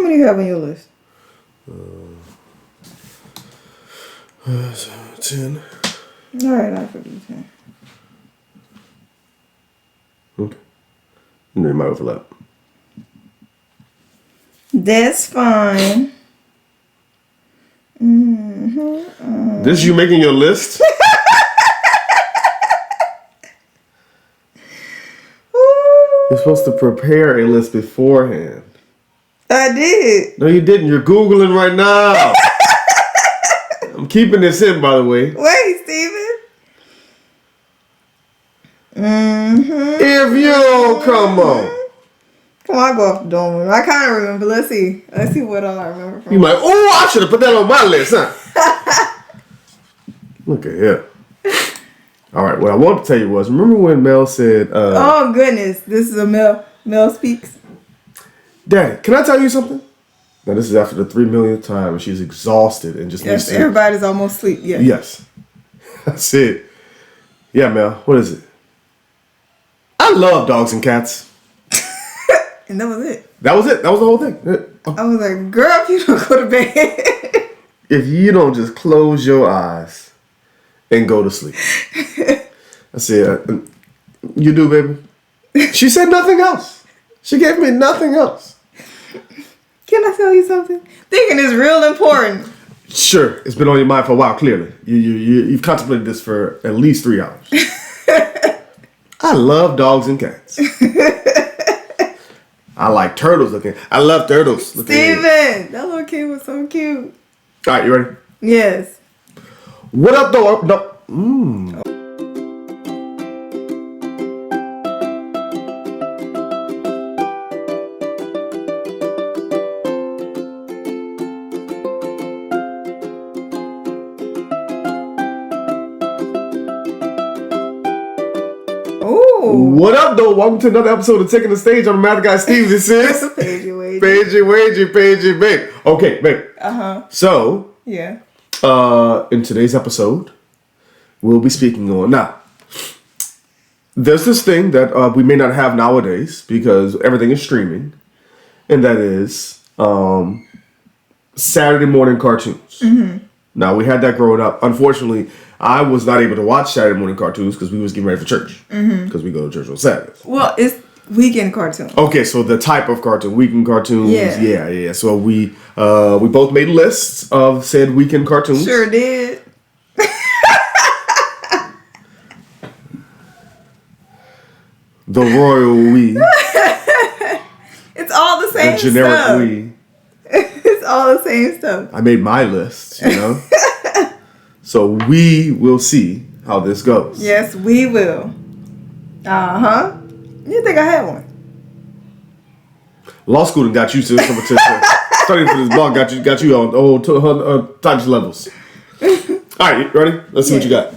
How many you have on your list? 10. All right, I could do 10. Okay. And they might overlap. That's fine. This is you making your list? You're supposed to prepare a list beforehand. I did. No, you didn't. You're Googling right now. I'm keeping this in, by the way. Wait, Steven. If you don't come on. Come on, I'll go off the dome. I kind of remember. Let's see. Let's see what all I remember from. You like, oh, I should have put that on my list, huh? Look at here. All right, what I wanted to tell you was, remember when Mel said... oh, goodness. This is a Mel Speaks. Daddy, can I tell you something? Now, this is after the 3 millionth time, and she's exhausted and just needs Yes, to... everybody's almost asleep. Yeah. Yes. That's it. Yeah, Mel, what is it? I love dogs and cats. And that was it. That was it. That was the whole thing. I was like, girl, if you don't go to bed. If you don't just close your eyes and go to sleep. I said, you do, baby. She said nothing else. She gave me nothing else. Can I tell you something? Thinking is real important. Sure, it's been on your mind for a while, clearly. You've contemplated this for at least 3 hours. I love dogs and cats. I like turtles looking. I love turtles looking. Steven, that little kid was so cute. All right, you ready? Yes. What up, though? No. What up, though? Welcome to another episode of Taking the Stage. I'm the Math Guy Steve. This is Paigey, babe. Okay, babe. So, yeah. In today's episode, we'll be speaking on now. There's this thing that we may not have nowadays because everything is streaming, and that is Saturday morning cartoons. Mm-hmm. Now, we had that growing up. Unfortunately, I was not able to watch Saturday morning cartoons because we was getting ready for church. Because we go to church on Saturdays. Well, it's weekend cartoons. Okay, so the type of cartoon, weekend cartoons. Yeah. So we both made lists of said weekend cartoons. Sure did. The royal we. It's all the same The generic stuff. we. It's all the same stuff. I made my list, you know. So we will see how this goes. Yes, we will. You think I had one? Law school done got you to studying for this blog got you on all types of levels. All right, ready? Let's see what you got.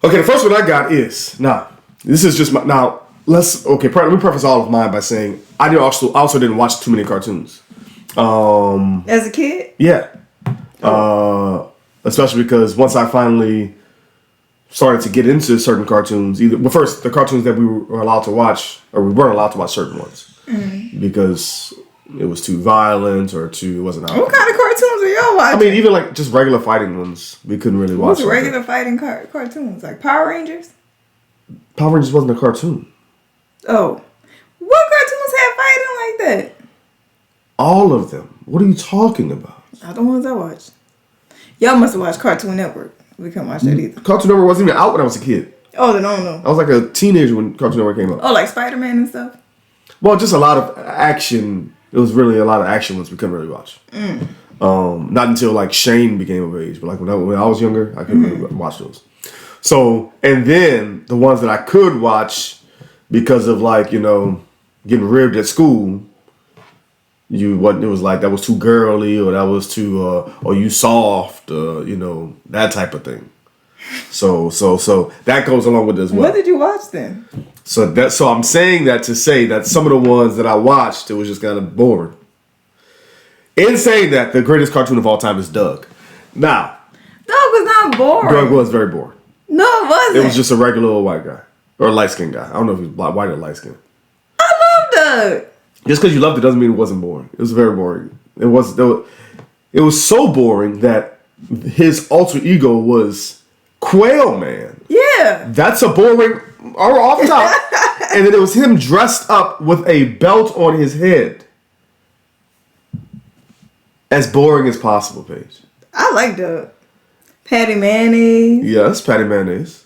Okay, the first one I got is this is just let me preface all of mine by saying I also didn't watch too many cartoons. As a kid? Yeah. Especially because once I finally started to get into certain cartoons, first the cartoons that we were allowed to watch, or we weren't allowed to watch certain ones because it was too violent or it wasn't out. What kind of cartoons are y'all watching? I mean, even like just regular fighting ones, we couldn't really watch. What's regular fighting cartoons? Like Power Rangers? Power Rangers wasn't a cartoon. Oh. What cartoons have fighting like that? All of them. What are you talking about? Not the ones I watched. Y'all must have watched Cartoon Network. We couldn't watch that either. Cartoon Network wasn't even out when I was a kid. Oh, then I don't know. I was like a teenager when Cartoon Network came out. Oh, like Spider-Man and stuff? Well, just a lot of action. It was really a lot of action ones we couldn't really watch. Not until like Shane became of age. But like when I was younger, I couldn't really watch those. So, and then the ones that I could watch because of like, getting ribbed at school, it was like that was too girly or that was too or you soft, that type of thing. So that goes along with it as well. What did you watch then? So I'm saying that to say that some of the ones that I watched, it was just kind of boring. In saying that, the greatest cartoon of all time is Doug. Now, Doug was not boring. Doug was very boring. No, it wasn't. It was just a regular old white guy or a light skinned guy. I don't know if he was white or light skinned. I love Doug. Just because you loved it doesn't mean it wasn't boring. It was very boring. It was so boring that his alter ego was Quail Man. Yeah. That's a boring, or off top. And then it was him dressed up with a belt on his head. As boring as possible, Paige. I like the patty mayonnaise. Yes, patty mayonnaise.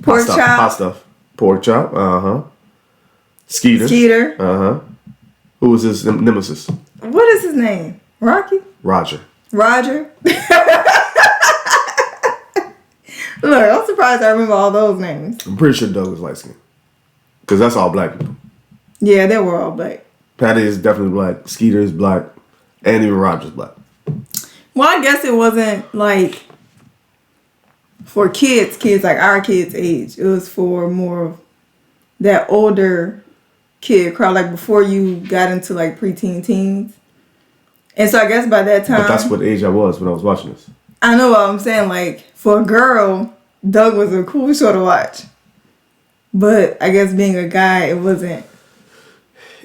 Pork chop. Hot stuff. Pork chop. Uh-huh. Skeeter. Uh-huh. Who was his nemesis? What is his name? Rocky? Roger. Look, I'm surprised I remember all those names. I'm pretty sure Doug was light skinned. Because that's all black people. Yeah, they were all black. Patty is definitely black. Skeeter is black. And even Roger's black. Well, I guess it wasn't like for kids like our kids' age. It was for more of that older kid crowd, like before you got into like preteen teens. And so I guess by that time... But that's what age I was when I was watching this. I know what I'm saying. Like, for a girl, Doug was a cool show to watch. But I guess being a guy, it wasn't...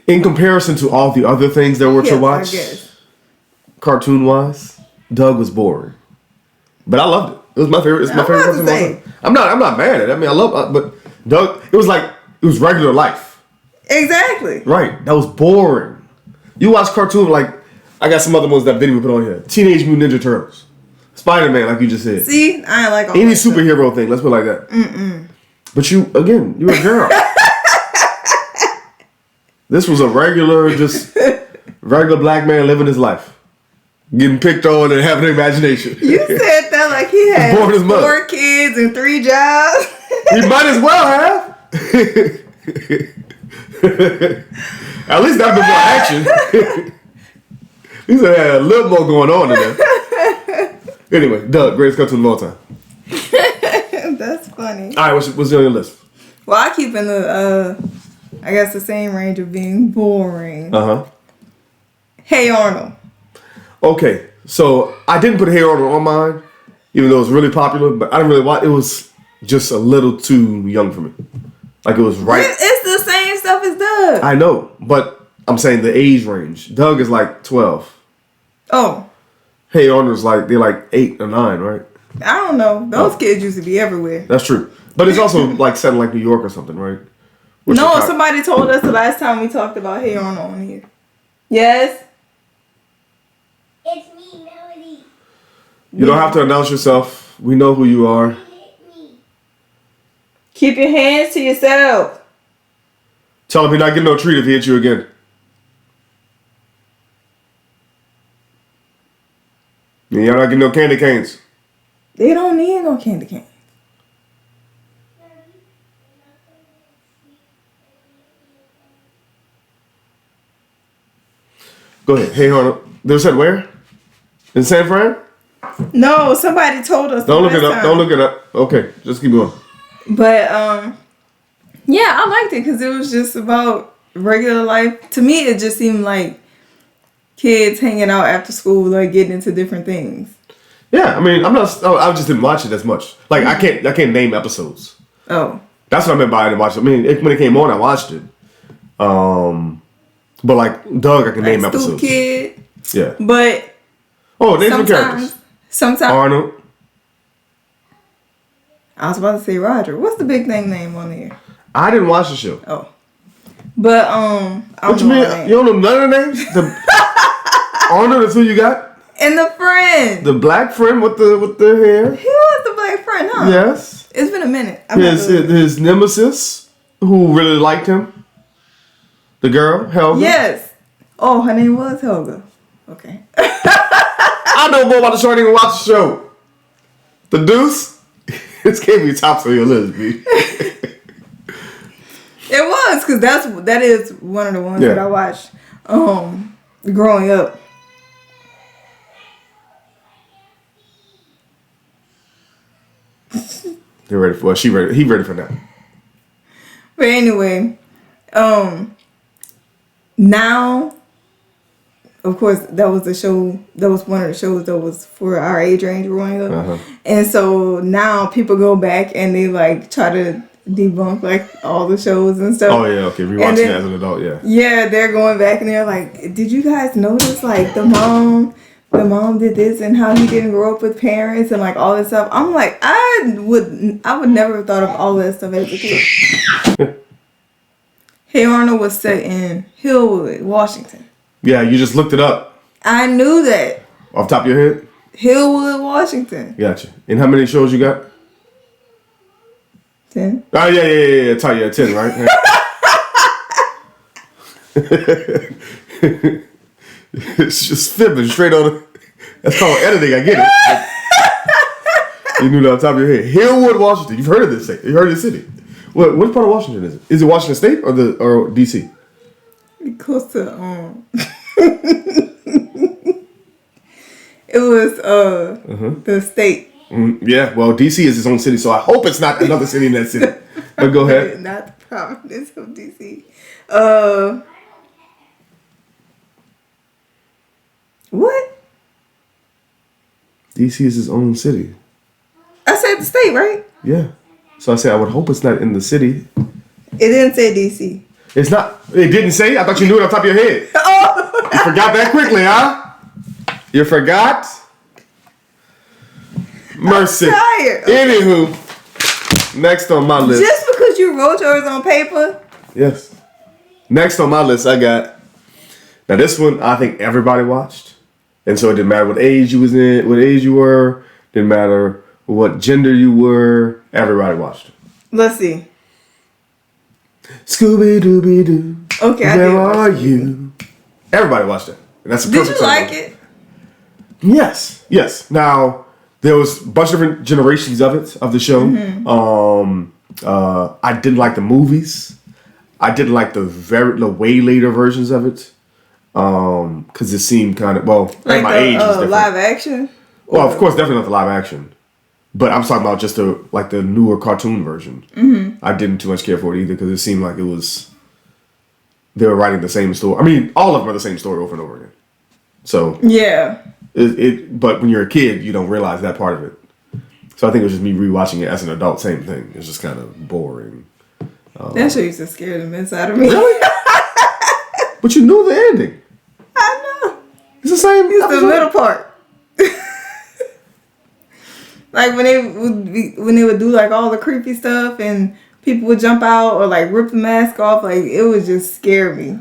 In comparison to all the other things there were to watch, cartoon-wise, Doug was boring. But I loved it. It was my favorite. It's my favorite cartoon of all time. I'm not mad at it. I mean, I love but Doug, it was regular life. Exactly. Right. That was boring. You watch cartoon like... I got some other ones that Vinny put on here. Teenage Mutant Ninja Turtles. Spider-Man, like you just said. See? I ain't like all any that superhero thing, let's put it like that. But you're a girl. This was a regular black man living his life. Getting picked on and having an imagination. You said that like he had 4 kids and 3 jobs. He might as well have. At least that'd be more action. He said had a little more going on in there. Anyway, Doug, greatest cartoon of all time. That's funny. All right, what's on your list? Well, I keep in the, I guess the same range of being boring. Uh-huh. Hey Arnold. Okay, so I didn't put Hey Arnold on mine, even though it was really popular, but I didn't really watch. It was just a little too young for me. Like it was right. It's the same stuff as Doug. I know, but I'm saying the age range. Doug is like 12. Oh. Hey Arnold's they're like 8 or 9, right? I don't know. Those kids used to be everywhere. That's true. But it's also set in New York or something, right? No, somebody told us the last time we talked about Hey Arnold on here. Yes? It's me, Melody. You don't have to announce yourself. We know who you are. Keep your hands to yourself. Tell him you're not getting no treat if he hits you again. Yeah, you're not getting no candy canes. They don't need no candy canes. Go ahead. Hey Arnold. They said where? In San Fran? No, somebody told us. Don't look it up. Don't look it up. Okay, just keep going. But yeah, I liked it because it was just about regular life. To me, it just seemed like kids hanging out after school, getting into different things. Yeah, I mean, I just didn't watch it as much. I can't name episodes. Oh, that's what I meant by I didn't watch it. I mean, when it came on, I watched it. But Doug, I can name episodes. Kid. Yeah. But name some characters. Sometimes Arnold. I was about to say Roger. What's the big name on there? I didn't watch the show. Oh. But what you mean? You don't know none of the names? Arnold is who you got? And the friend. The black friend with the hair. He was the black friend, huh? Yes. It's been a minute. His nemesis, who really liked him. The girl, Helga. Yes. Oh, her name was Helga. Okay. I know more about the show. I didn't even watch the show. The Deuce. This can't be tops on your list, B. It was, because that is one of the ones that I watched growing up. They're ready for he ready for that. But anyway, now, of course, that was one of the shows that was for our age range growing up. And so now people go back and they try to debunk like all the shows and stuff. Oh yeah, okay. Rewatching it as an adult, yeah. Yeah, they're going back and they're like, did you guys notice like the mom did this and how he didn't grow up with parents and like all this stuff? I'm like, I would never have thought of all that stuff as a kid. Hey Arnold was set in Hillwood, Washington. Yeah, you just looked it up. I knew that. Off the top of your head? Hillwood, Washington. Gotcha. And how many shows you got? 10. Oh yeah. Tell you 10, right? It's just fibbing straight on. That's called editing. I get it. You knew that on top of your head. Hillwood, Washington. You've heard of this city. You heard of this city. Which part of Washington is it? Is it Washington State or DC? Close to it was the state. Yeah. Well, DC is its own city, so I hope it's not another city in that city. But go ahead. Not the province of DC. What? DC is its own city. I said the state, right? Yeah. So I said I would hope it's not in the city. It didn't say DC. It's not. It didn't say? I thought you knew it off the top of your head. Oh. You forgot that quickly, huh? You forgot? Mercy. I'm tired. Anywho, next on my list. Just because you wrote yours on paper? Yes. Next on my list, I got. Now this one, I think everybody watched, and so it didn't matter what age you was in, what age you were, didn't matter what gender you were. Everybody watched it. Let's see. Scooby Dooby Doo. Okay, Where are you? Everybody watched it. And that's a Did perfect you like example. it? Yes. Now there was a bunch of different generations of it, of the show. I didn't like the movies. I didn't like the way later versions of it. Because it seemed kind of Like my the age is different. live action? Well, of course, definitely not the live action. But I'm talking about just the newer cartoon version. I didn't too much care for it either because it seemed like it was they were writing the same story. I mean, all of them are the same story over and over again. So yeah, but when you're a kid, you don't realize that part of it. So I think it was just me rewatching it as an adult. Same thing. It's just kind of boring. that show used to scare the mess out of me. Really? But you knew the ending. I know. It's the same. It's the middle part. Like when they would do like all the creepy stuff and people would jump out or like rip the mask off, like it would just scare me.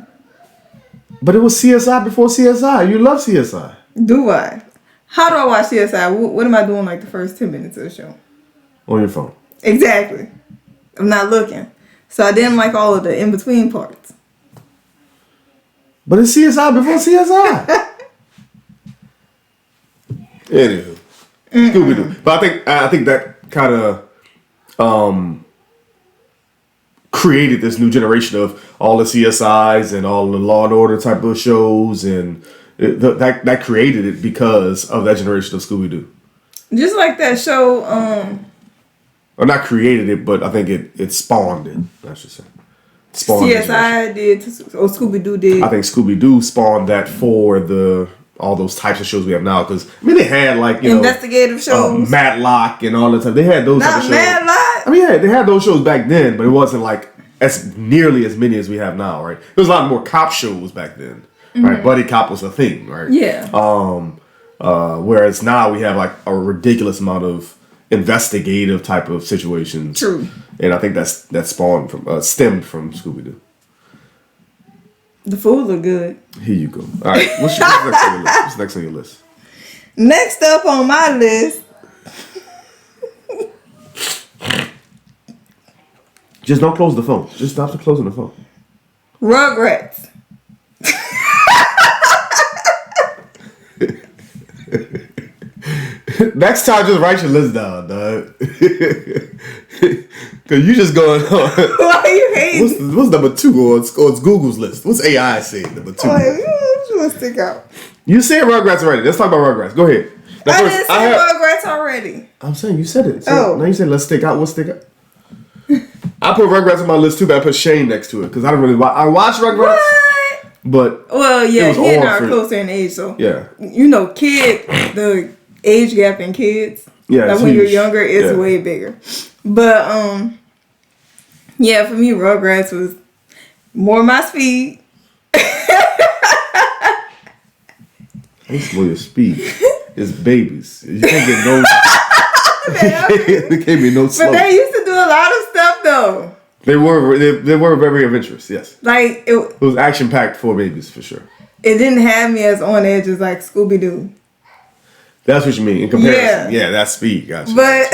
But it was CSI before CSI. You love CSI. Do I? How do I watch CSI? What am I doing like the first 10 minutes of the show? On your phone. Exactly. I'm not looking. So I didn't like all of the in-between parts. But it's CSI before CSI. Anywho. Scooby-Doo. But I think that kind of created this new generation of all the CSIs and all the Law and Order type of shows, and that created it because of that generation of Scooby-Doo. Just like that show. Or not created it, but I think it spawned it. I should say. Spawned CSI did, or Scooby-Doo did. I think Scooby-Doo spawned that for all those types of shows we have now. Because I mean, they had like investigative shows, Matlock, and all the time. They had those type of shows. Matlock. I mean, yeah, they had those shows back then, but it wasn't like as nearly as many as we have now, right? There was a lot more cop shows back then, right? Buddy cop was a thing, right? Yeah. Whereas now we have like a ridiculous amount of investigative type of situations. True. And I think that stemmed from Scooby-Doo. The food look good. Here you go. All right. What's next on your list? What's next on your list? Next up on my list. Just don't close the phone. Just stop closing the phone. Rugrats. Next time, just write your list down, dog. Because you just going on. Why are you hating? What's number 2 on it's Google's list? What's AI saying number 2? What you want to stick out? You said Rugrats already. Let's talk about Rugrats. Go ahead. I didn't say Rugrats already. I'm saying you said it. So now you said let's stick out. What's stick out? I put Rugrats on my list too, but I put Shane next to it because I don't really watch. I watched Rugrats. What? But he and I are closer in age, so yeah. You know, the age gap in kids. Yeah, like when you're younger, it's way bigger. But Yeah, for me, Rugrats was more my speed. It's more your speed. It's babies. You can't get no. It can't be no slow. But they used to do a lot of stuff though. They were very adventurous. Yes. Like It was action packed for babies for sure. it didn't have me as on edge as like Scooby Doo. That's what you mean in comparison. Yeah, that's speed. Gotcha. But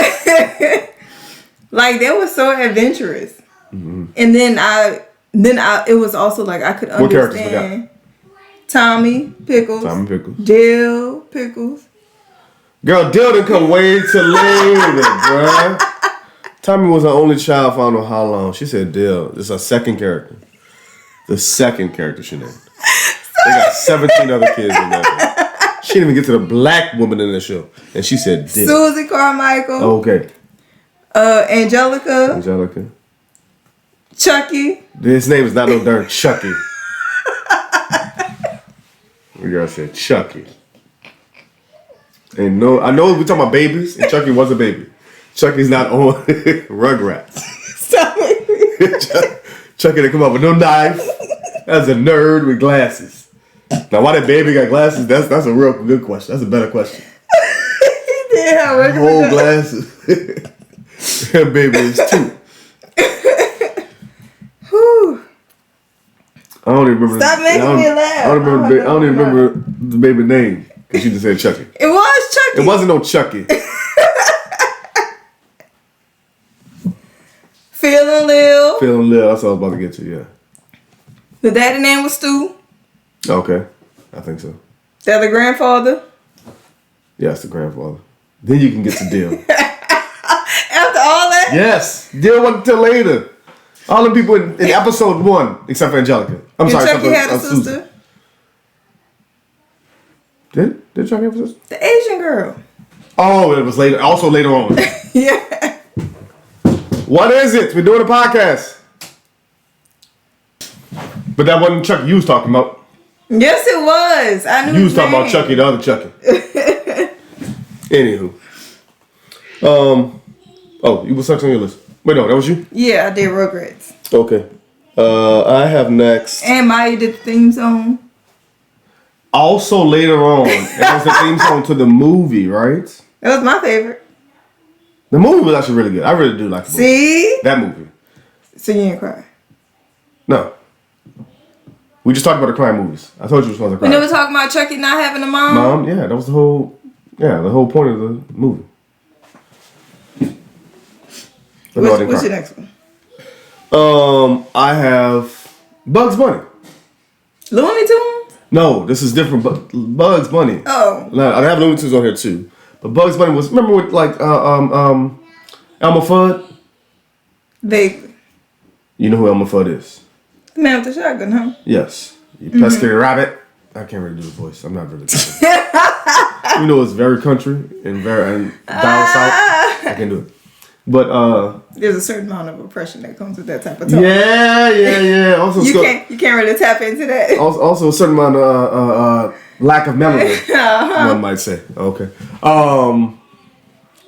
like they were so adventurous, and then it was also like I could What characters we understand Tommy Pickles, Dill Pickles. Girl, Dill didn't come way till later, bruh. Tommy was her only child for I don't know how long. She said Dill. It's her second character. The second character she named. They got 17 other kids in that. She didn't even get to the black woman in the show. And she said Dill. Susie Carmichael. Okay. Angelica. Chucky. His name is not no darn Chucky. The girl said Chucky. And no, I know we're talking about babies, and Chucky was a baby. Chucky's not on Rugrats. Stop it. Chucky didn't come up with no knife. That's a nerd with glasses. Now, why that baby got glasses? That's a real good question. That's a better question. He did have regular Whole glasses. That baby is 2. Whew. I don't even remember. Stop making me laugh. I don't even remember the baby name. Because she just said Chucky. It was Chucky. It wasn't no Chucky. Feeling Lil. Feeling Lil. That's what I was about to get to, yeah. The daddy name was Stu. Okay. I think so. The other grandfather. Yes, the grandfather. Then you can get to Dill. After all that? Yes. Dill wasn't until later. All the people in episode 1, except for Angelica. I'm sorry. Chucky except for, had a sister. Susan. Did Chucky have a sister? The Asian girl. Oh, it was later. Also later on. Yeah. What is it? We're doing a podcast. But that wasn't Chucky you was talking about. Yes, it was. I knew You was talking about Chucky, the other Chucky. Anywho. Oh, you was searching on your list. Wait, no, that was you? Yeah, I did Rugrats. Okay. I have next. And Maya did the theme song. Also later on, that was the theme song to the movie, right? That was my favorite. The movie was actually really good. I really do like the movie. See? That movie. So you didn't cry. No. We just talked about the crime movies. I told you we were supposed to cry. We never talked about Chucky not having a mom. Mom, yeah, that was the whole point of the movie. What's your next one? I have Bugs Bunny. Looney Tunes? No, this is different. Bugs Bunny. Oh. I have Looney Tunes on here too. But Bugs Bunny was, remember with like Elmer Fudd? Vaguely. You know who Elmer Fudd is? The man with the shotgun, huh? Yes. You pesky rabbit. I can't really do the voice. I'm not really good. You know, it's very country and down south. I can do it. But there's a certain amount of oppression that comes with that type of tone. Yeah. Also, you can't really tap into that. Also, a certain amount of lack of memory. One might say. Okay.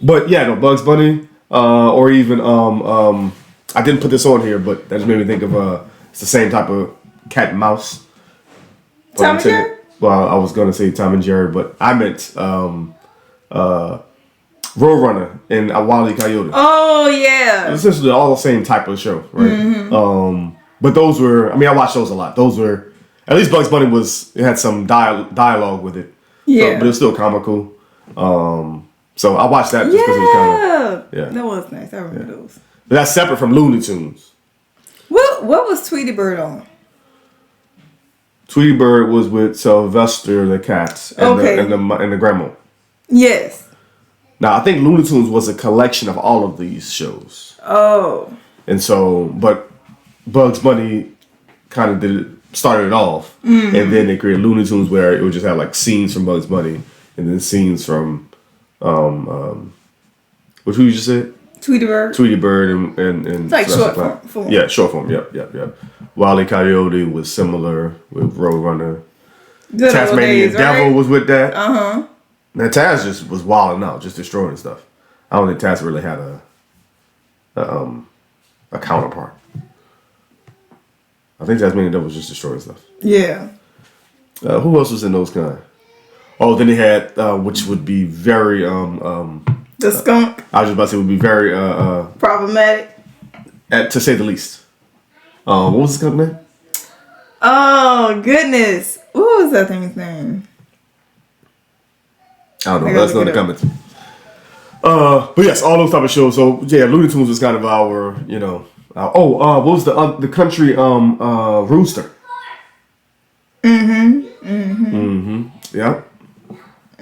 But yeah, no, Bugs Bunny, or even I didn't put this on here, but that just made me think of it's the same type of cat and mouse. Tom and Jerry? Well, I was gonna say Tom and Jerry, but I meant Roadrunner and Wile E. Coyote. Oh yeah. Essentially all the same type of show, right? Mm-hmm. But those were, I watched those a lot. Those were, at least Bugs Bunny it had some dialogue with it. Yeah. So, but it was still comical. So I watched that just because it was kind of, yeah. That was nice. I remember those. But that's separate from Looney Tunes. What was Tweety Bird on? Tweety Bird was with Sylvester the cat and the grandma. Yes. Now I think Looney Tunes was a collection of all of these shows. Oh. And so, but Bugs Bunny kind of started it off, and then they created Looney Tunes where it would just have like scenes from Bugs Bunny and then scenes from, who you just said? Tweety Bird and it's like short form. Yeah, short form. Yep. Wile E. Coyote was similar with Roadrunner. Good Tasmanian Devil was with that. Uh-huh. Now Taz just was wilding out, just destroying stuff. I don't think Taz really had a counterpart. I think Tasmanian Devil was just destroying stuff. Yeah. Who else was in those kind? Oh, then they had which would be very The skunk. I was just about to say would be very Problematic. to say the least. What was this skunk name? Oh goodness. What was that thing's name? I don't know. That's not in the comments. But yes, all those type of shows. So yeah, Looney Tunes was kind of our, you know. What was the country rooster? Yeah.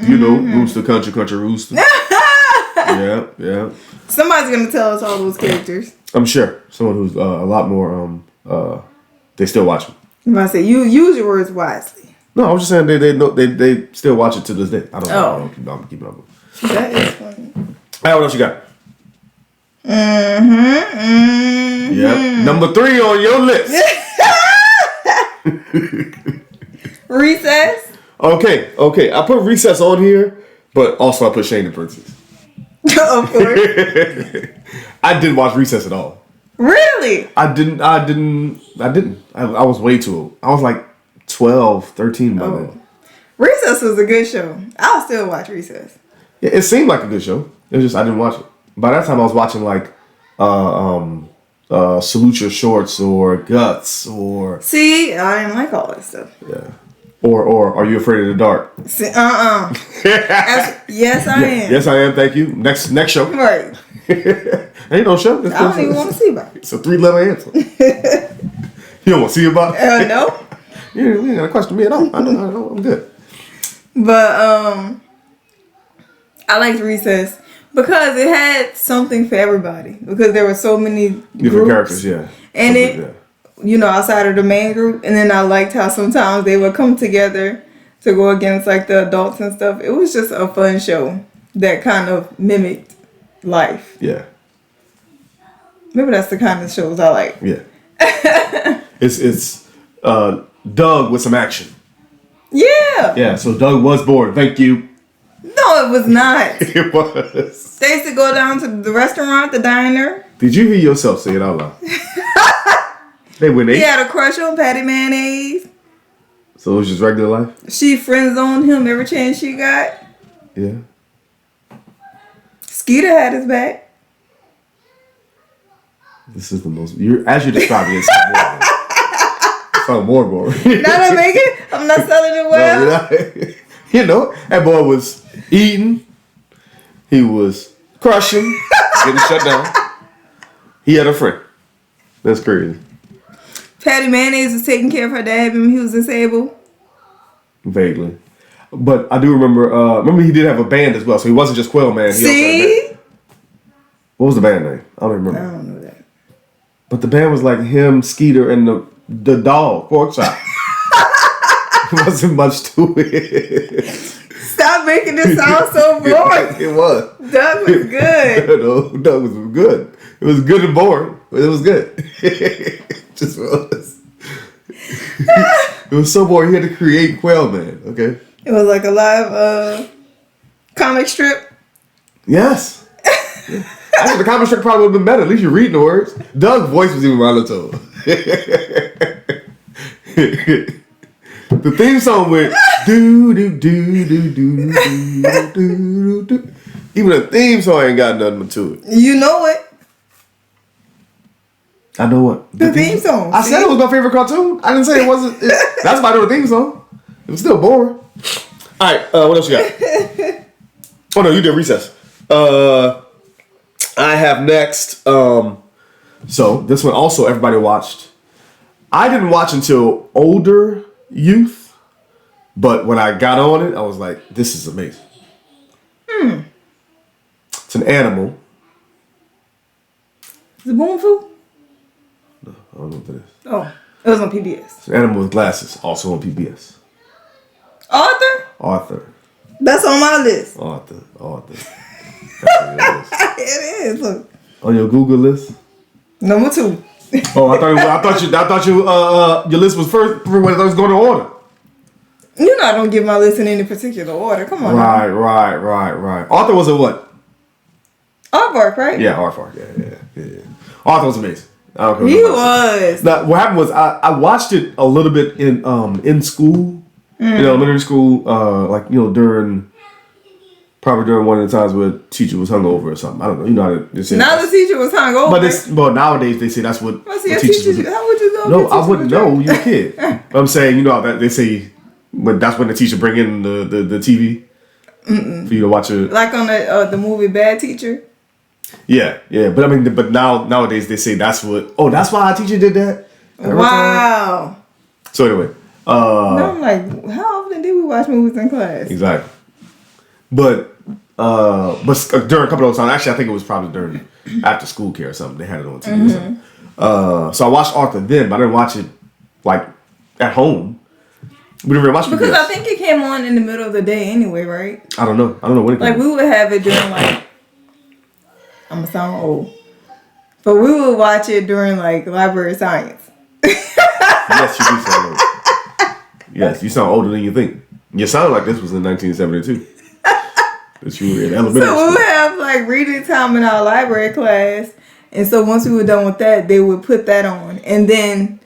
You know, Rooster Country Rooster. yeah. Somebody's gonna tell us all those characters. I'm sure someone who's a lot more. They still watch them. I'm about to say you use your words wisely. No, I was just saying they still watch it to this day. I don't know. I'm keeping up. That is funny. Hey, what else you got? Yep. Number 3 on your list. Recess. Okay. I put Recess on here, but also I put Shane the Princess. Of course. I didn't watch Recess at all. Really? I didn't. I was way too old. I was like 12, 13 by then. Recess was a good show. I'll still watch Recess. Yeah, it seemed like a good show. It was just I didn't watch it. By that time I was watching like Salute Your Shorts or Guts or See, I didn't like all that stuff. yeah. Or Are You Afraid of the Dark? See, yes, I am. Yes, I am. Thank you. Next show. Right. Ain't no show. I don't even want to see about it. It's a 3-letter answer. You don't want to see about it? No. You ain't got to question me at all. I know. I'm good. But I liked Recess because it had something for everybody. Because there were so many Different characters, yeah. And you know, outside of the main group. And then I liked how sometimes they would come together to go against like the adults and stuff. It was just a fun show that kind of mimicked life. Yeah. Maybe that's the kind of shows I like. Yeah. It's Doug with some action. Yeah. Yeah, so Doug was bored. Thank you. No, it was not. It was. They used to go down to the restaurant, the diner. Did you hear yourself say it out loud? They went He 8. had a crush on Patty Mayonnaise. So it was just regular life? She friend zoned him every chance she got. Yeah. Skeeter had his back. This is the most... as you described it, it's more boring. Not I make it. I'm not selling it well. No, you know, that boy was eating. He was crushing. Getting shut down. He had a friend. That's crazy. Patty Mayonnaise was taking care of her dad when he was disabled. Vaguely. But I do remember he did have a band as well, so he wasn't just Quail Man. See? What was the band name? I don't remember. I don't know that. But the band was like him, Skeeter, and the dog, Pork Chop. There wasn't much to it. Stop making this sound so boring. It was. Doug was good. No, Doug was good. It was good and boring, but it was good. It just was. It was so boring. He had to create Quail Man. Okay. It was like a live comic strip. Yes. I think the comic strip probably would have been better. At least you're reading the words. Doug's voice was even monotone. The theme song went do do do do do do do do. Even the theme song ain't got nothing to it. You know it. I know what The theme song. I said it was my favorite cartoon. I didn't say it wasn't. That's why I know the theme song. It was still boring. All right, what else you got? Oh no, you did Recess. I have next. So this one also everybody watched. I didn't watch until older youth, but when I got on it, I was like, "This is amazing." It's an animal. Is it Boom Fu? No, I don't know what that is. Oh, it was on PBS. It's an animal with glasses, also on PBS. Arthur. That's on my list. Arthur. That's on your list. It is. Look. On your Google list. Number 2. Oh, I thought your list was first when I was going to order. You know I don't give my list in any particular order. Come on. Right. Arthur was a what? Aardvark, right? Yeah, Aardvark. Yeah. Arthur was amazing. I don't care. He was. Now, what happened was I watched it a little bit in school, in elementary school, like during one of the times where the teacher was hungover or something. I don't know. You know how they say. Now the teacher was hungover. But nowadays they say that's what. How would you know? No, I wouldn't know. You're a kid. I'm saying that they say, but that's when the teacher bring in the TV for you to watch it. Like on the movie Bad Teacher. Yeah. But I mean, nowadays they say that's what. Oh, that's why our teacher did that. Wow. So anyway, now I'm like, how often did we watch movies in class? Exactly. But during a couple of times, actually, I think it was probably during after school care or something. They had it on TV or something. So I watched Arthur then, but I didn't watch it like at home. We didn't really watch it because I think it came on in the middle of the day anyway, right? I don't know when it came on. We would have it during I'm gonna sound old, but we would watch it during library science. Yes, you do sound old. Yes, you sound older than you think. You sound like this was in 1972. That you were in elementary school. So we would have reading time in our library class, and so once we were done with that, they would put that on, and then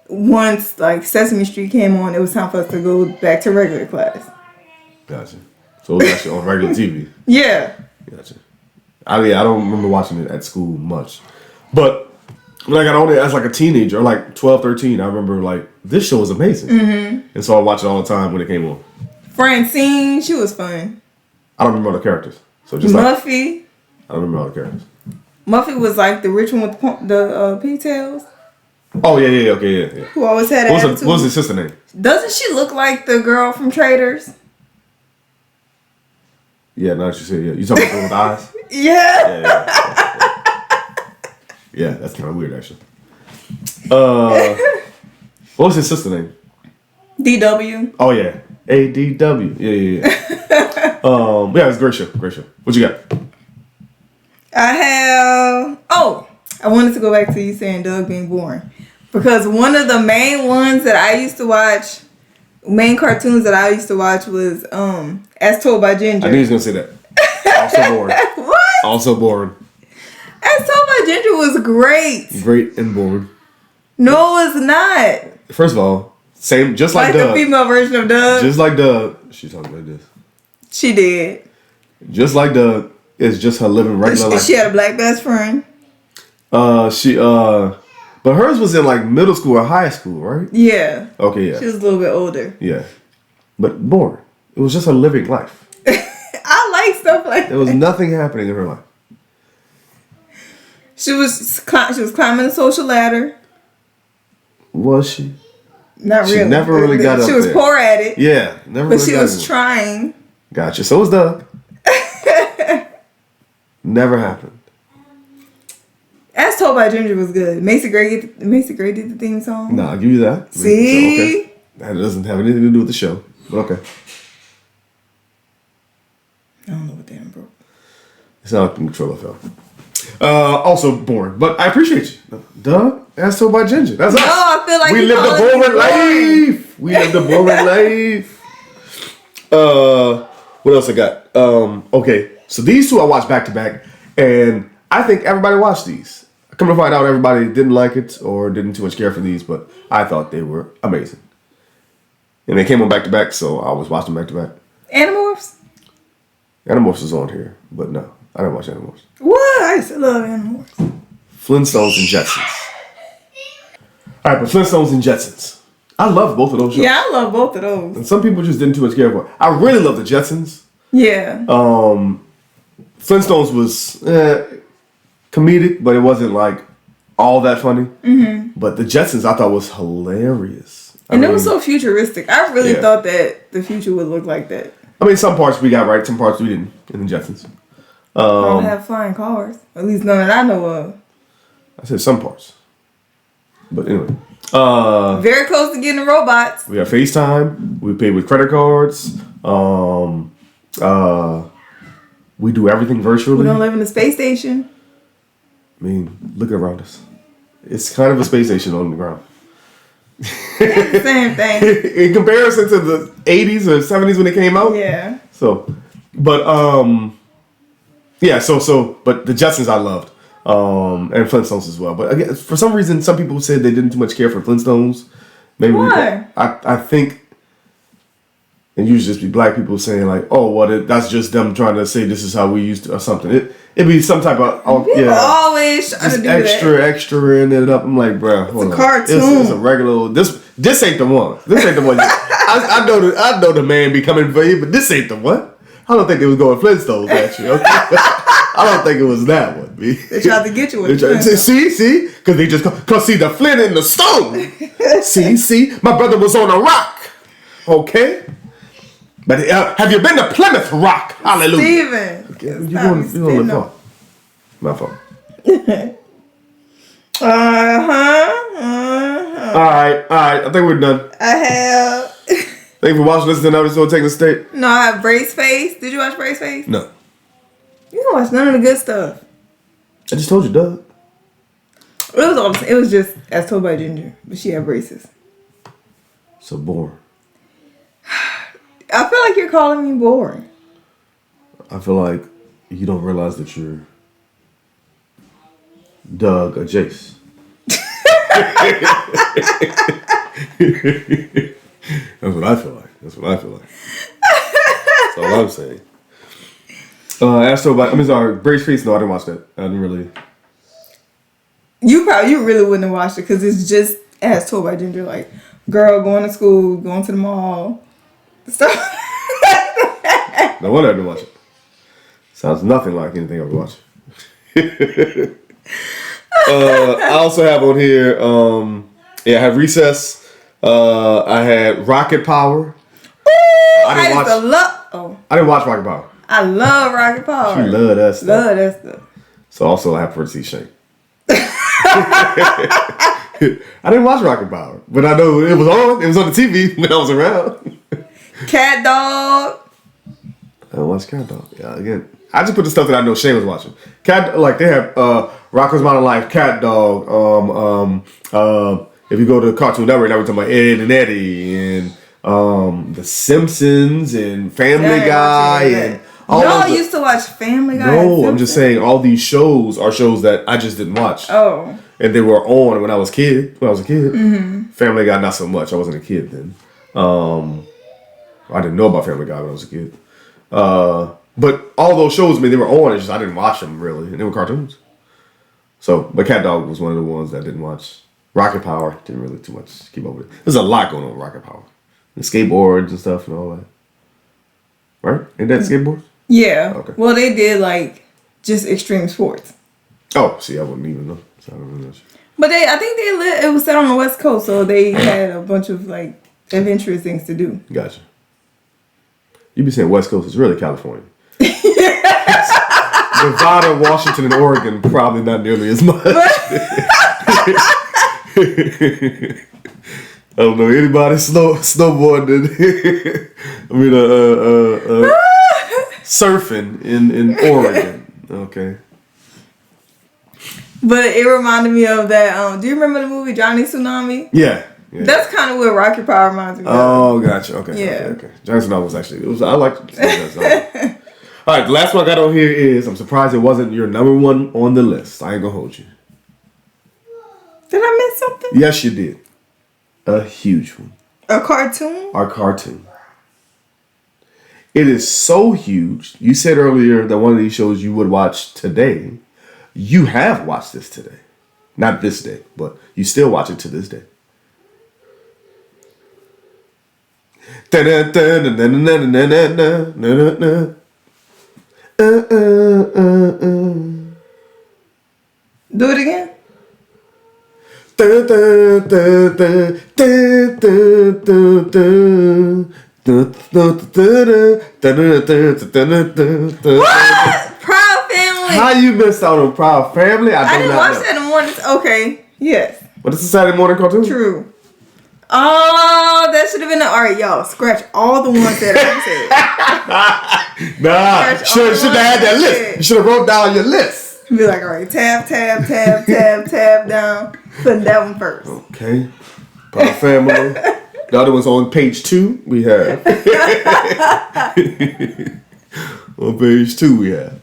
once Sesame Street came on, it was time for us to go back to regular class. Gotcha. So it was actually on regular TV. Yeah. Gotcha. I don't remember watching it at school much, but when I got on it as a teenager, 12, 13, I remember this show was amazing, and so I watched it all the time when it came on. Francine, she was fun. I don't remember all the characters. So just Muffy. I don't remember all the characters. Muffy was the rich one with the pigtails. Oh yeah, okay, yeah. Who always had attitude. What was his sister name? Doesn't she look like the girl from Traders? Yeah, now that you say you talking about the one with eyes? Yeah. Yeah, that's kind of weird actually. What was his sister name? DW. Oh yeah, ADW. Yeah. Yeah, it's a great show. What you got? I wanted to go back to you saying Doug being boring. Because one of the main ones that I used to watch, main cartoons that I used to watch was As Told by Ginger. I knew he was going to say that. Also boring. What? Also boring. As Told by Ginger was great. Great and boring. No, it's not. First of all, same, just like Doug. The female version of Doug. Just like Doug. She talking like this. She did. Just like Doug. It's just her living regular life. She had a black best friend. But hers was in middle school or high school, right? Yeah. Okay, yeah. She was a little bit older. Yeah. But boring. It was just her living life. I like stuff like that. There was nothing happening in her life. She was climbing the social ladder. Was she? Not really. She never really got up there. She was poor at it. Yeah. Never But really she got was it. trying. Gotcha. So was Doug. Never happened. As Told by Ginger was good. Macy Gray did the theme song. No, I'll give you that. See? So, okay. That doesn't have anything to do with the show. But okay. I don't know what damn broke. It's not like the controller fell. Also boring. But I appreciate you. Doug, As Told by Ginger. That's us. No, I feel like we lived a boring life. We lived a boring life. What else I got? Okay. So these two I watched back to back, and I think everybody watched these. Come to find out, everybody didn't like it or didn't too much care for these, but I thought they were amazing. And they came on back to back, so I was watching back to back. Animorphs? Animorphs was on here, but no, I didn't watch Animorphs. What? I used to love Animorphs. Flintstones and Jetsons. All right, but Flintstones and Jetsons. I love both of those shows. Yeah, I love both of those. And some people just didn't too much care for it. I really love the Jetsons. Yeah. Flintstones was comedic, but it wasn't all that funny. Mm-hmm. But the Jetsons I thought was hilarious. It was so futuristic. I really thought that the future would look like that. I mean, some parts we got right, some parts we didn't in the Jetsons. I don't have flying cars. At least none that I know of. I said some parts. But anyway. Very close to getting robots. We got FaceTime. We pay with credit cards. We do everything virtually. We don't live in a space station. I mean, look around us. It's kind of a space station on the ground. Same thing. In comparison to the 80s or 70s when it came out. Yeah. So, but but the Jetsons I loved. And Flintstones as well. But again, for some reason, some people said they didn't too much care for Flintstones. Maybe Why? I think it usually just be black people saying like, "Oh, well, that's just them trying to say this is how we used to," or something. It'd be some type of always trying to do extra in it up. I'm like, bro, it's a cartoon. It's a regular. This ain't the one. This ain't the one. I know the man be coming for you, but this ain't the one. I don't think they was going Flintstones at you. Okay? I don't think it was that one. B. They tried to get you with see, because they just see the flint in the stone. see, my brother was on a rock. Okay. But have you been to Plymouth Rock? Hallelujah. Steven. Okay. You're going to live far. My fault. All right. I think we're done. I have. Thank you for watching, listening, episode Taking the State. No, I have Brace Face. Did you watch Brace Face? No. You don't watch none of the good stuff. I just told you, Doug. It was just as told by Ginger, but she had braces. So boring. I feel like you're calling me boring. I feel like you don't realize that you're Doug or Jace. That's what I feel like. That's all I'm saying. Brace Face. No, I didn't watch that. I didn't really. You really wouldn't have watched it because it's just as told by Ginger, like girl going to school, going to the mall, stuff. No wonder I didn't watch it. Sounds nothing like anything I've watched. I also have on here. I have Recess. I had Rocket Power. Ooh, I didn't watch Rocket Power. I love Rocket Power. She love that stuff. Love that stuff. So also I have to see Shane. I didn't watch Rocket Power, but I know it was on. It was on the TV when I was around. Cat Dog. I don't watch Cat Dog. Yeah, again, I just put the stuff that I know Shane was watching. Like they have Rocko's Modern Life, Cat Dog. If you go to Cartoon Network, now we're talking about Ed and Eddie and The Simpsons and Family Guy and all. Y'all used to watch Family Guy. No, I'm just saying all these shows are shows that I just didn't watch. Oh. And they were on when I was a kid. Mm-hmm. Family Guy, not so much. I wasn't a kid then. I didn't know about Family Guy when I was a kid. But all those shows, they were on. It's just I didn't watch them really, and they were cartoons. So, but Cat Dog was one of the ones that I didn't watch. Rocket Power didn't really too much keep up with it. There's a lot going on with Rocket Power, and skateboards and stuff and all that. Right? Ain't that skateboards? Yeah. Okay. Well, they did like just extreme sports. Oh, see, I wouldn't even know. So I don't really know. But I think it was set on the West Coast, so they had a bunch of like adventurous things to do. Gotcha. You be saying West Coast, it's really California. Nevada, Washington, and Oregon, probably not nearly as much. I don't know anybody snowboarding. Surfing in Oregon. Okay. But it reminded me of that. Do you remember the movie Johnny Tsunami? Yeah. That's kind of what Rocket Power reminds me of. Oh, gotcha. Okay. Yeah. Okay. Johnny Tsunami was actually. I liked it. All right. The last one I got on here is. I'm surprised it wasn't your number one on the list. I ain't gonna hold you. Did I miss something? Yes, you did. A huge one. A cartoon? Our cartoon. It is so huge. You said earlier that one of these shows you would watch today. You have watched this today. Not this day, but you still watch it to this day. Do it again. What? Proud Family. How you missed out on Proud Family? I didn't watch that in the morning. Okay. Yes. But it's a Saturday morning cartoon. True. Oh, that should have been alright, y'all. Scratch all the ones that I said. Nah, should have had that list. You should have wrote down your list. Be like, alright, tab down. Put that one first. Okay. Proud Family. The other one's on page 2. We have. On page 2 we have.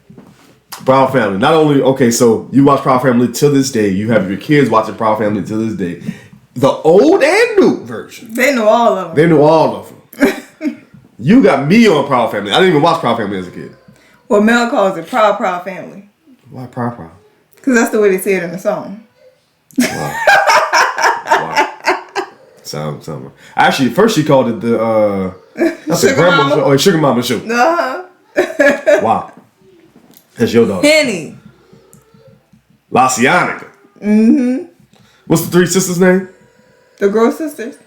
Proud Family. Not only, okay, so you watch Proud Family to this day. You have your kids watching Proud Family to this day. The old and new version. They know all of them. They know all of them. You got me on Proud Family. I didn't even watch Proud Family as a kid. Well, Mel calls it Proud Family. Why Proud? Because that's the way they say it in the song. Wow. Sound. Actually, first she called it the Sugar Mama? Show. Oh, Sugar Mama Show. Uh-huh. Wow. That's your daughter. Penny. La Cianica. Mm-hmm. What's the three sisters' name? The Gross Sisters.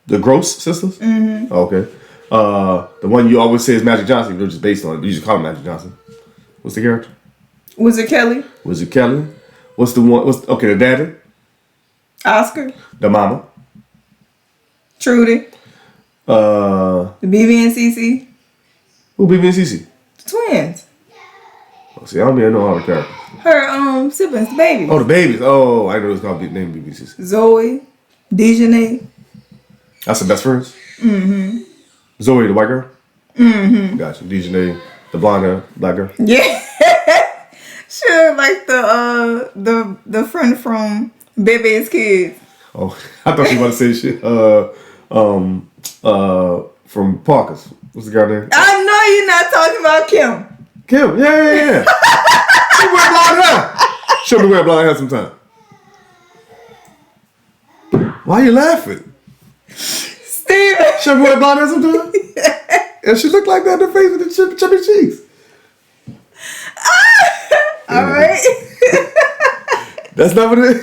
The Gross Sisters? Mm-hmm. Okay. The one you always say is Magic Johnson. You're just based on it. You just call him Magic Johnson. What's the character? Wizard Kelly. Wizard Kelly. What's the one? Okay, the daddy? Oscar. The mama? Trudy. The BB and CC. Who BB and CC? The twins. Oh, see, I don't even know all the characters. Her siblings, the babies. Oh, the babies. Oh, I know it's called name BB and CC. Zoe. Dejanay. That's the best friends? Mm-hmm. Zoe, the white girl? Mm-hmm. Gotcha. Dejanay, the blonde hair, black girl? Yeah. Sure, like the friend from Baby's Kids. Oh, I thought you were about to say shit. From Parker's. What's the girl name? I know you're not talking about Kim. Kim. Yeah. She wear blonde hair. She'll be wearing blonde hair sometime. Why are you laughing? Steven. She'll be wearing blonde hair sometime? And she looked like that in the face with the chubby cheeks. All right. That's not what it is.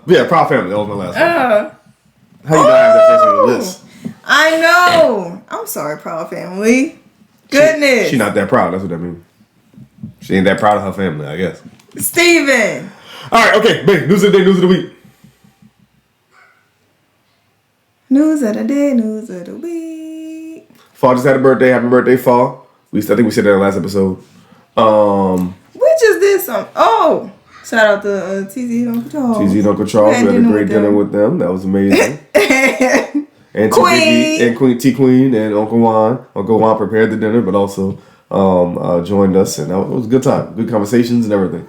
Yeah, Proud Family. That was my last one. How you not have that first on your list? I know. I'm sorry, Proud Family. Goodness. She not that proud. That's what that means. She ain't that proud of her family, I guess. Steven. All right, okay. Big news of the day, news of the week. News of the day, news of the week. Fall just had a birthday. Happy birthday, Fall. I think we said that in the last episode. We just did some. Oh, shout out to TZ and Uncle Charles. TZ and Uncle Charles. We had a great dinner with them. That was amazing. And Queen. And Queen T Queen and Uncle Juan. Uncle Juan prepared the dinner, but also joined us, and it was a good time. Good conversations and everything.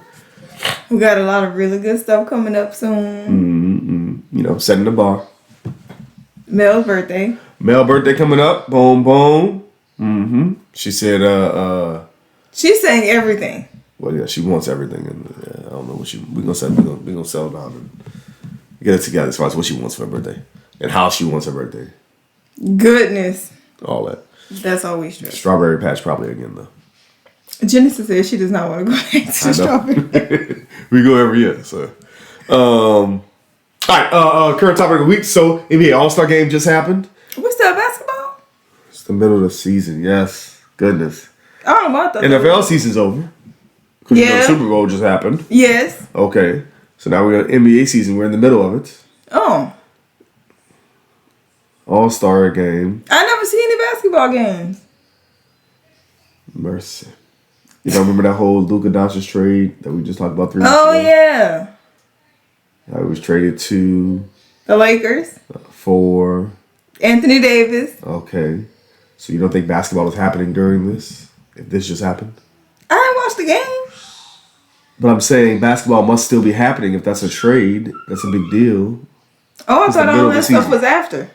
We got a lot of really good stuff coming up soon. You know, setting the bar. Mel's birthday. Mel birthday coming up. Boom, boom. She said, She's saying everything. well, yeah, she wants everything, and I don't know what we gonna settle down and get it together as far as what she wants for her birthday and how she wants her birthday. Goodness. All that. That's always true. Strawberry Patch probably again though. Genesis says she does not want to go back to strawberry. We go every year, so. All right, current topic of the week. So NBA All-Star game just happened. We still have basketball? It's the middle of the season. Yes, goodness. I don't know about that. NFL season's over. Because you know, the Super Bowl just happened. Yes. Okay, so now we're in NBA season. We're in the middle of it. Oh. All-Star game. I never see any basketball games. Mercy. You don't remember that whole Luka Doncic trade that we just talked about 3 weeks ago? Oh, yeah. I was traded to The Lakers. for Anthony Davis. Okay. So you don't think basketball is happening during this? If this just happened? I didn't watch the game. But I'm saying basketball must still be happening if that's a trade. That's a big deal. Oh, I It's thought the middle all of that the stuff season. was after.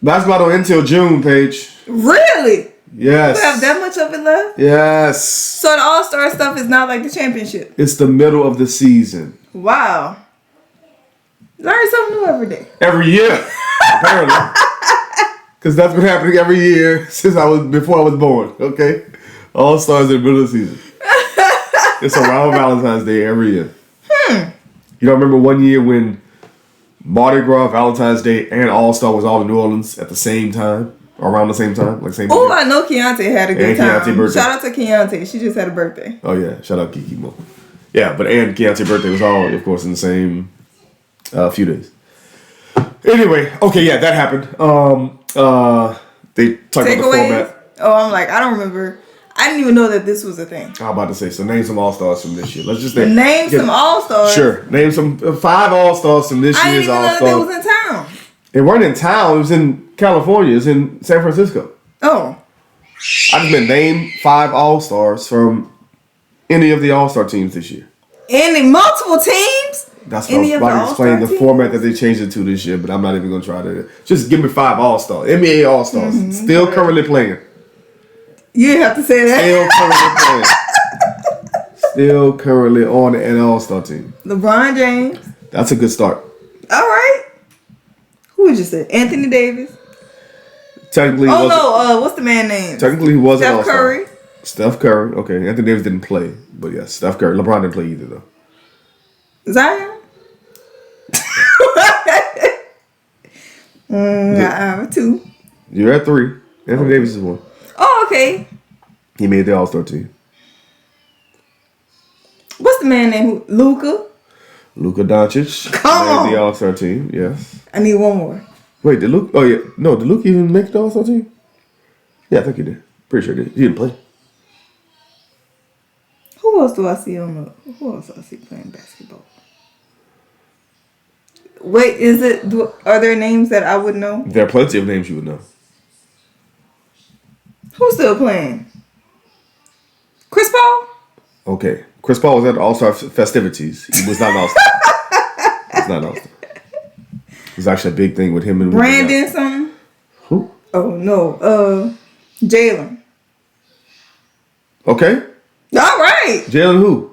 Basketball don't end till June, Paige. Really? Yes. We have that much of it left? Yes. So the All-Star stuff is not like the championship. It's the middle of the season. Wow. Learn something new every day. Every year, apparently. Because that's been happening every year before I was born, okay? All Stars in the middle of the season. It's around Valentine's Day every year. You don't remember one year when Mardi Gras, Valentine's Day, and All-Star was all in New Orleans at the same time? Around the same time? Like same Oh, year? I know Keontae had a good And time. Keontae birthday. Shout out to Keontae. She just had a birthday. Oh, yeah. Shout out Kiki Mo. Yeah, but and Keontae's birthday was all, of course, in the same few days. Anyway, okay, yeah, that happened. They talked about the format. Oh, I'm like, I don't remember. I didn't even know that this was a thing. I'm about to say, so name some All-Stars from this year. Let's just Name some All-Stars. Sure. Name some 5 All-Stars from this I year's didn't even know that All-Star. they was in town. It weren't in town. It was in California. It was in San Francisco. Oh. I just meant name 5 All-Stars from any of the All-Star teams this year. Any multiple teams? That's what I was about to explain the format that they changed it to this year, but I'm not even going to try to. Just give me 5 All-Stars. NBA All-Stars. Still currently playing. You didn't have to say that. Still currently on an All-Star team. LeBron James. That's a good start. All right. Who would you say? Anthony Davis. Technically, what's the man's name? Technically, he wasn't Steph All-Star. Curry. Steph Curry. Okay, Anthony Davis didn't play, but yes, Steph Curry. LeBron didn't play either, though. Zion. 2. You're at 3. Anthony Davis is 1. Oh, okay. He made the All-Star team. What's the man name? Luka Doncic made the All-Star team. Yes. I need one more. Wait, did Luka? Oh yeah, no. Did Luka even make the All-Star team? Yeah, I think he did. Pretty sure he did. He didn't play. Who else do I see playing basketball? Wait, are there names that I would know? There are plenty of names you would know. Who's still playing? Chris Paul? Okay. Chris Paul was at the All-Star festivities. He was not an All-Star. He's not an All-Star. It was actually a big thing with him and Brandon something? Who? Oh, no. Jalen. Okay. All right. Jalen who?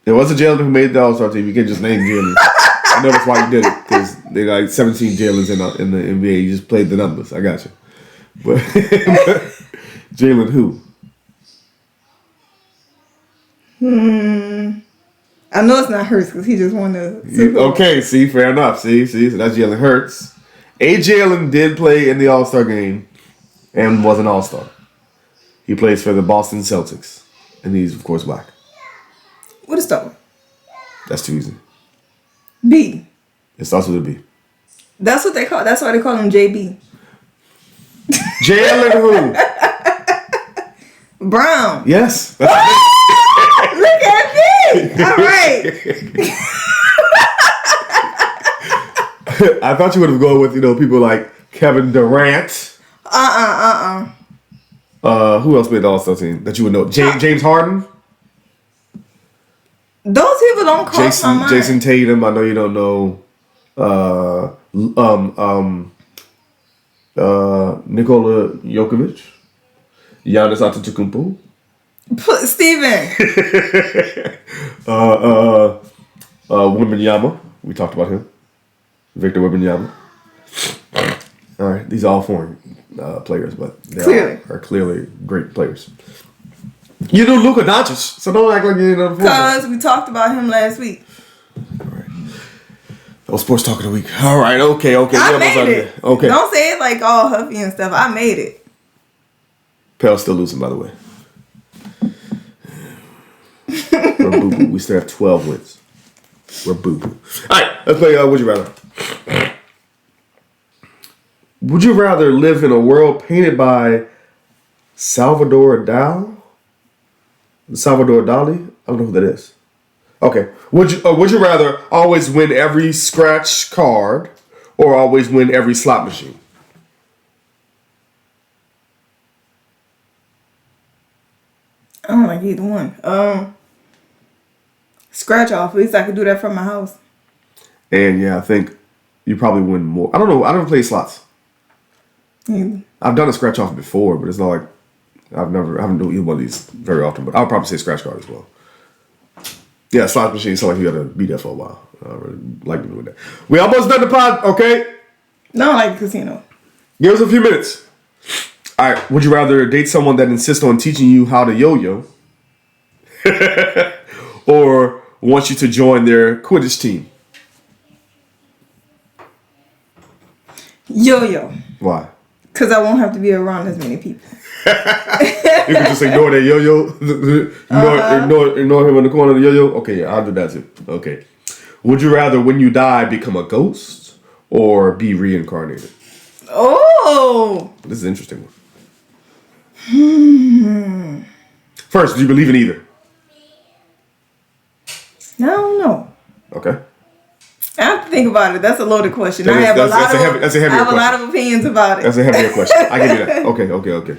It wasn't Jalen who made the All-Star team. You can't just name Jalen. I know that's why you did it. Because they got like 17 Jalen's in the NBA. You just played the numbers. I got you. But Jalen who? I know it's not Hurts because he just won the Super Bowl. Okay, see, fair enough. See, so that's Jalen Hurts. Jalen did play in the All-Star game and was an All-Star. He plays for the Boston Celtics, and he's of course black. What is that? That's too easy. B. It starts with a B. That's what they call. That's why they call him JB. Jalen who? Brown. Yes. Look at me. All right. I thought you would have gone with people like Kevin Durant. Who else made the All-Star team that you would know? James Harden. Those people don't cross my mind. Jason Tatum. I know you don't know. Nikola Jokic. Giannis Antetokounmpo. Steven. Wembanyama. We talked about him. Victor Wembanyama. All right, these are all foreign players, but they are clearly great players. You know Luka Doncic, so don't act like you didn't know the Because we talked about him last week. All right. Oh, sports talk of the week. All right, okay. I made it. Okay. Don't say it like all huffy and stuff. I made it. Pell's still losing, by the way. We're boo-boo. We still have 12 wins. We're boo-boo. All right, let's play Would You Rather. Would you rather live in a world painted by Salvador Dali? Salvador Dali? I don't know who that is. Okay. Would you rather always win every scratch card or always win every slot machine? I don't like either one. Scratch off. At least I could do that from my house. And yeah, I think you probably win more. I don't know. I don't play slots. I've done a scratch off before, but it's not like I haven't done either one of these very often. But I'll probably say scratch card as well. Yeah, slot machine sound like you gotta be there for a while. I really like doing that. We almost done the pod, okay? No, I like the casino. Give us a few minutes. All right. Would you rather date someone that insists on teaching you how to yo-yo, or wants you to join their Quidditch team? Yo-yo. Why? Because I won't have to be around as many people. You can just ignore that yo-yo. Ignore him in the corner of the yo-yo. Okay, yeah, I'll do that too. Okay. Would you rather, when you die, become a ghost or be reincarnated? Oh. This is an interesting one. First, do you believe in either? I don't know. Okay. I have to think about it. That's a loaded question. That's I have a heavier a lot of opinions about it. That's a heavier question. I give you that. Okay.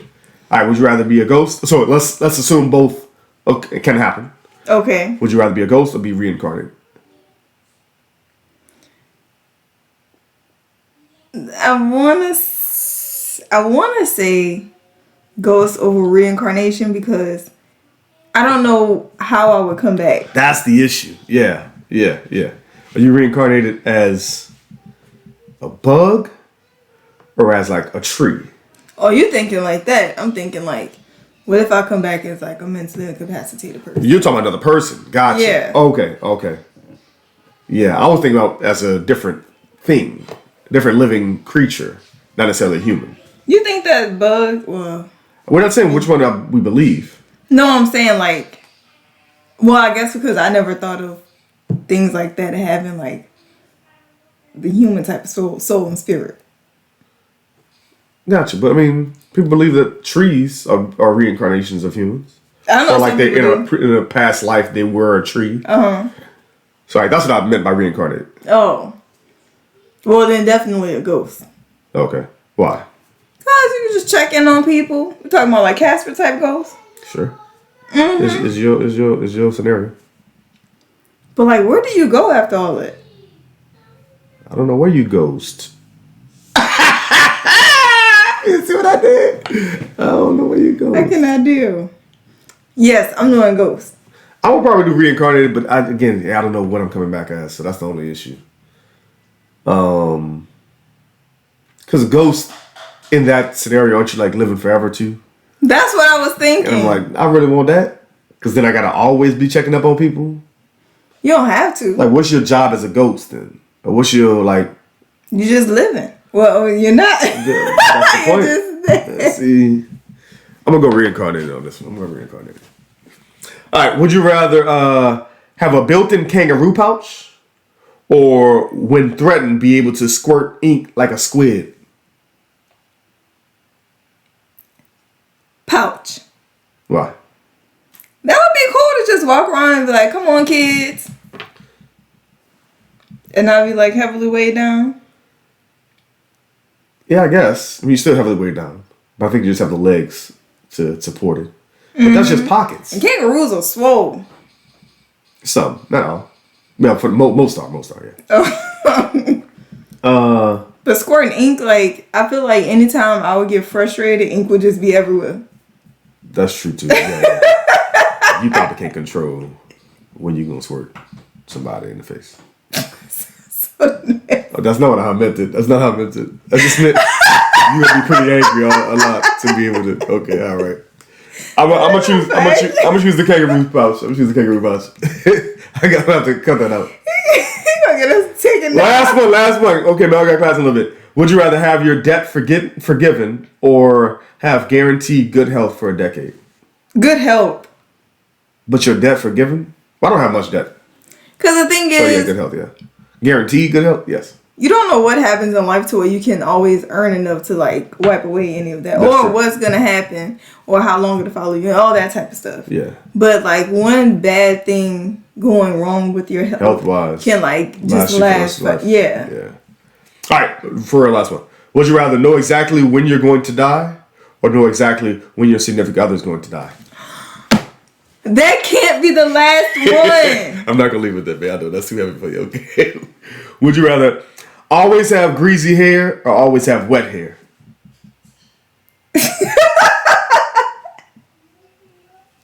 All right, would you rather be a ghost? So let's assume both it can happen. Okay. Would you rather be a ghost or be reincarnated? I wanna say ghost over reincarnation because I don't know how I would come back. That's the issue. Yeah. Are you reincarnated as a bug or as like a tree? Oh, you thinking like that? I'm thinking like, what if I come back as like a mentally incapacitated person? You're talking about another person. Gotcha. Yeah. Okay. Yeah, I was thinking about as a different thing, different living creature, not necessarily a human. You think that bug? Well, we're not saying which one we believe. No, I'm saying like, well, I guess because I never thought of things like that having like the human type of soul and spirit. Gotcha, but I mean, people believe that trees are reincarnations of humans. I don't know. Or like they in a past life they were a tree. Sorry, that's what I meant by reincarnated. Oh. Well, then definitely a ghost. Okay. Why? Because you can just check in on people. We're talking about like Casper type ghosts. Sure. Is your scenario. But like, where do you go after all that? I don't know where you ghost. You see what I did? I don't know where you ghost. What can I do? Yes, I'm doing ghost. I would probably do reincarnated, but I don't know what I'm coming back as, so that's the only issue. Because ghost in that scenario, aren't you like living forever too? That's what I was thinking. And I'm like, I really want that, because then I gotta always be checking up on people. You don't have to. Like, what's your job as a ghost then? Or what's your like? You just living. Well, you're not. That's the point. See, I'm gonna go reincarnated on this one. I'm gonna reincarnated. All right. Would you rather have a built-in kangaroo pouch, or when threatened, be able to squirt ink like a squid? Pouch. Why? That would be cool to just walk around and be like, "Come on, kids," and I'd be like heavily weighed down. Yeah, I guess. I mean, you still heavily weighed down, but I think you just have the legs to support it. But that's just pockets. And kangaroos are swole. Some, not all. Well, for most are, yeah. But squirting ink, like, I feel like anytime I would get frustrated, ink would just be everywhere. That's true too. Yeah. You probably can't control when you're gonna squirt somebody in the face. Oh, that's not how I meant it. That's not how I meant it. I just meant you would be pretty angry a lot to be able to. Okay, all right. I'm gonna choose the kangaroo pouch. I'm gonna choose the kangaroo pouch. I gotta have to cut that out. You're gonna get us taken down. Last one. Okay, now I got class in a little bit. Would you rather have your debt forgiven or have guaranteed good health for a decade? Good health. But your debt forgiven? Well, I don't have much debt. Because the thing is, so yeah, good health, yeah. Guaranteed good health, yes. You don't know what happens in life to where you can always earn enough to like wipe away any of that. That's or true. What's gonna happen or how long it'll follow you, all that type of stuff. Yeah. But like one bad thing going wrong with your health wise can like just last. Yeah. All right, for our last one. Would you rather know exactly when you're going to die or know exactly when your significant other is going to die? That can't be the last one. I'm not gonna leave it there, man. I know that's too heavy for you. Okay. Would you rather always have greasy hair or always have wet hair?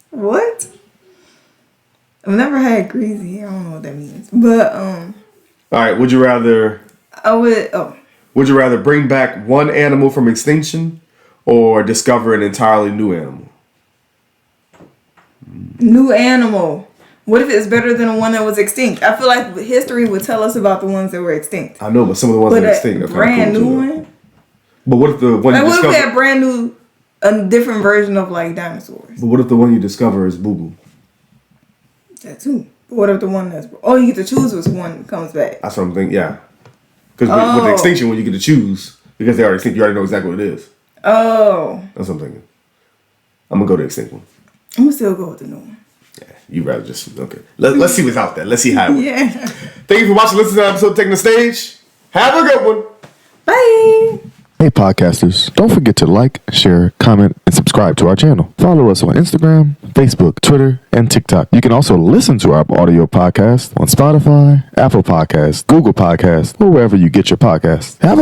What? I've never had greasy hair. I don't know what that means. But All right. Would you rather? I would. Oh. Would you rather bring back one animal from extinction or discover an entirely new animal? New animal. What if it's better than the one that was extinct? I feel like history would tell us about the ones that were extinct. I know, but some of the ones that are extinct are brand kind of cool new too. one. But what if the one Like, you what discover? if we had brand new, a different version of like dinosaurs? But what if the one you discover is Boo Boo? That too. But what if the one that's you get to choose which one comes back? That's what I'm thinking. Yeah, because with the extinction one, you get to choose because they already extinct. You already know exactly what it is. Oh. That's what I'm thinking. I'm gonna go to extinct one. I'm gonna still go with the new one. Yeah, you rather just okay. Let's see what's out there. Let's see how it works. Yeah. Thank you for watching. Listen to the episode, Taking the Stage. Have a good one. Bye. Hey podcasters, don't forget to like, share, comment, and subscribe to our channel. Follow us on Instagram, Facebook, Twitter, and TikTok. You can also listen to our audio podcast on Spotify, Apple Podcasts, Google Podcasts, or wherever you get your podcasts. Have a good